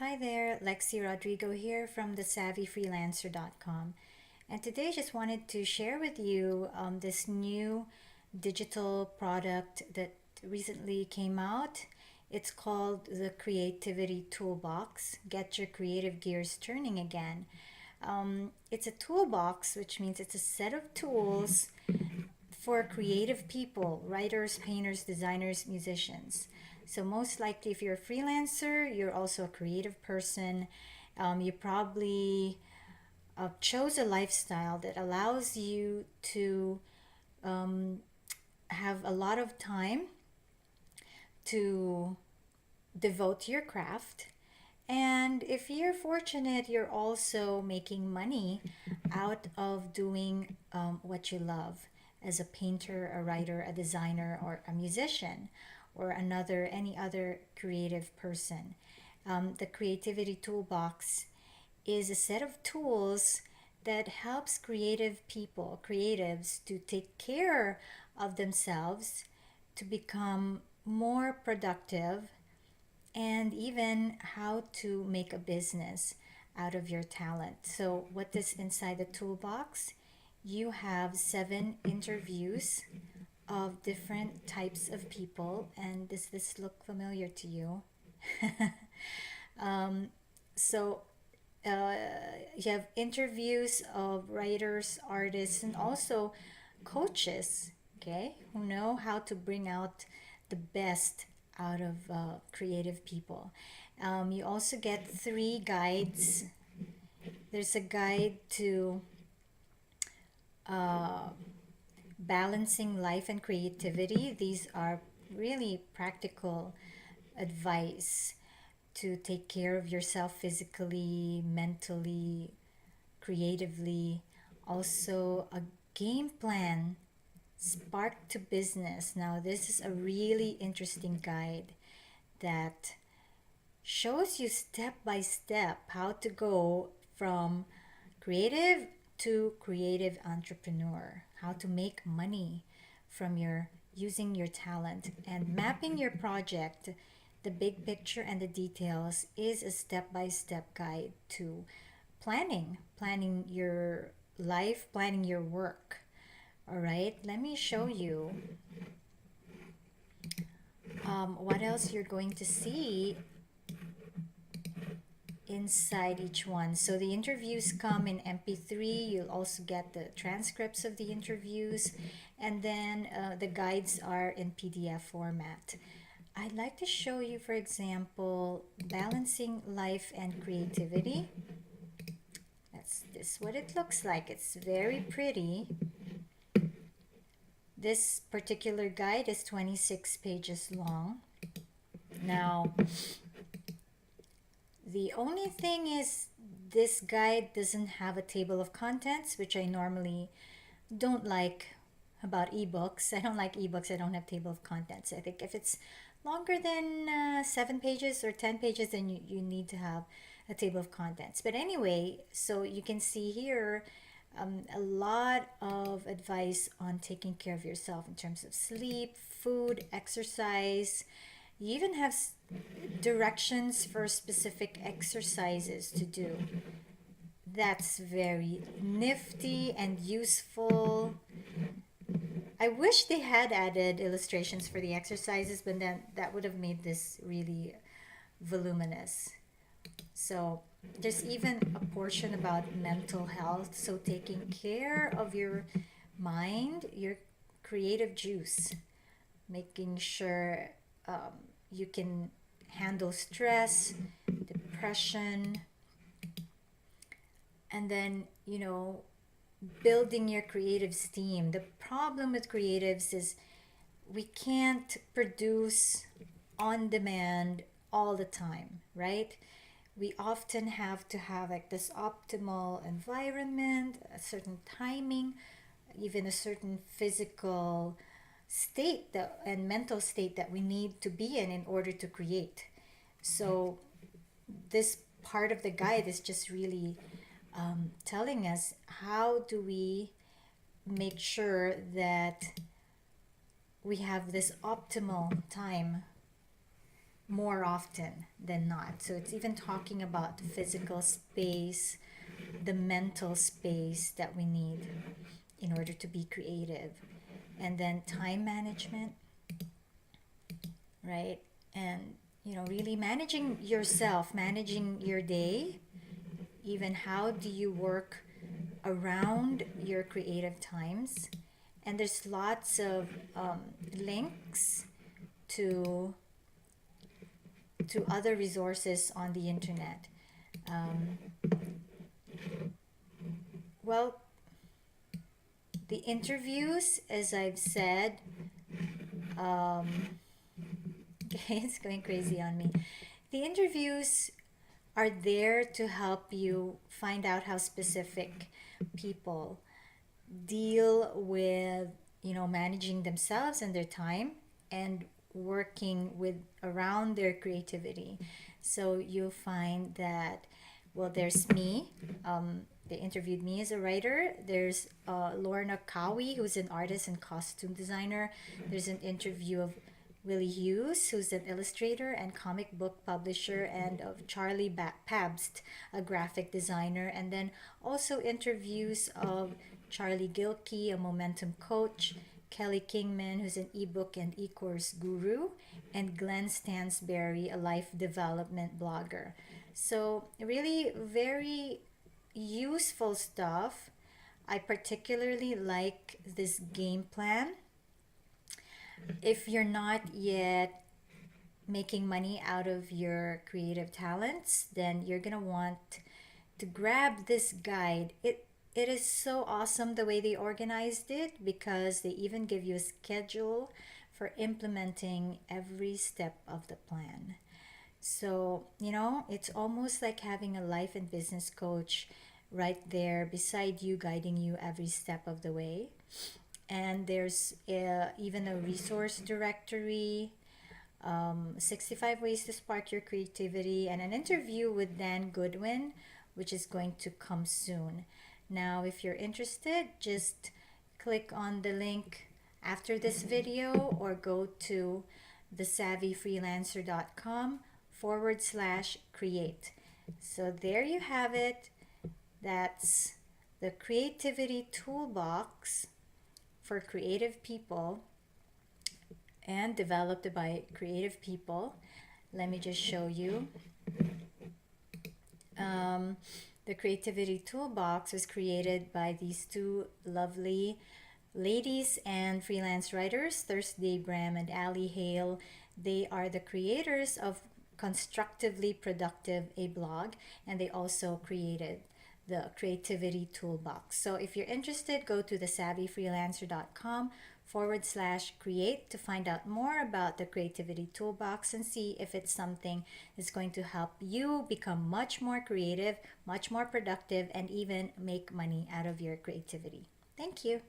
Hi there, Lexi Rodrigo here from thesavvyfreelancer.com. And today I just wanted to share with you this new digital product that recently came out. It's called the Creativity Toolbox. Get your creative gears turning again. It's a toolbox, which means it's a set of tools for creative people, writers, painters, designers, musicians. So, most likely, if you're a freelancer, you're also a creative person. You probably chose a lifestyle that allows you to have a lot of time to devote to your craft. And if you're fortunate, you're also making money out of doing what you love as a painter, a writer, a designer, or a musician, or any other creative person. The Creativity Toolbox is a set of tools that helps creative people, creatives, to take care of themselves, to become more productive, and even how to make a business out of your talent. So, what is inside the toolbox? You have 7 interviews of different types of people. And does this look familiar to you? So, uh, you have interviews of writers, artists, and also coaches, okay, who know how to bring out the best out of creative people. You also get 3 guides. There's a guide to uh, balancing life and creativity. These are really practical advice to take care of yourself physically, mentally, creatively. Also, a game plan, Spark to Business. Now, this is a really interesting guide that shows you step by step how to go from creative to creative entrepreneur, how to make money from your using your talent, and mapping your project. The big picture and the details is a step by step guide to planning your life, planning your work. All right, let me show you what else you're going to see inside each one. So the interviews come in MP3. You'll also get the transcripts of the interviews, and then the guides are in PDF format. I'd like to show you, for example, balancing life and creativity. That's this what it looks like. It's very pretty. This particular guide is 26 pages long. Now, the only thing is this guide doesn't have a table of contents, which I normally don't like about ebooks. I don't like ebooks. I don't have table of contents. I think if it's longer than 7 pages or 10 pages, then you need to have a table of contents. But anyway, so you can see here a lot of advice on taking care of yourself in terms of sleep, food, exercise. You even have directions for specific exercises to do. That's very nifty and useful. I wish they had added illustrations for the exercises, but then that would have made this really voluminous. So there's even a portion about mental health. So taking care of your mind, your creative juice, making sure you can handle stress, depression, and then, building your creative steam. The problem with creatives is we can't produce on demand all the time, right? We often have to have like this optimal environment, a certain timing, even a certain physical state that and mental state that we need to be in order to create. So this part of the guide is just really telling us how do we make sure that we have this optimal time more often than not. So it's even talking about the physical space, the mental space that we need in order to be creative. And then time management, right? And really managing yourself, managing your day, even how do you work around your creative times. And there's lots of links to other resources on the internet. Um, well, the interviews, as I've said, um, okay, it's going crazy on me. The interviews are there to help you find out how specific people deal with managing themselves and their time and working with around their creativity. So you'll find that, well, there's me. They interviewed me as a writer. There's Lorna Cowie, who's an artist and costume designer. There's an interview of Willie Hughes, who's an illustrator and comic book publisher, and of Charlie Pabst, a graphic designer, and then also interviews of Charlie Gilkey, a momentum coach, Kelly Kingman, who's an ebook and e-course guru, and Glenn Stansberry, a life development blogger. So, really very useful stuff. I particularly like this game plan. If you're not yet making money out of your creative talents, then you're gonna want to grab this guide. It is so awesome the way they organized it, because they even give you a schedule for implementing every step of the plan. So, it's almost like having a life and business coach right there beside you, guiding you every step of the way. And there's even a resource directory, 65 ways to spark your creativity, and an interview with Dan Goodwin, which is going to come soon. Now, if you're interested, just click on the link after this video or go to thesavvyfreelancer.com/create. So there you have it. That's the creativity toolbox for creative people and developed by creative people. Let me just show you. Um, the Creativity Toolbox was created by these two lovely ladies and freelance writers, Thursday Graham and Ali Hale. They are the creators of Constructively Productive, a blog, and they also created the Creativity Toolbox. So if you're interested, go to thesavvyfreelancer.com/create to find out more about the Creativity Toolbox and see if it's something that's going to help you become much more creative, much more productive, and even make money out of your creativity. Thank you.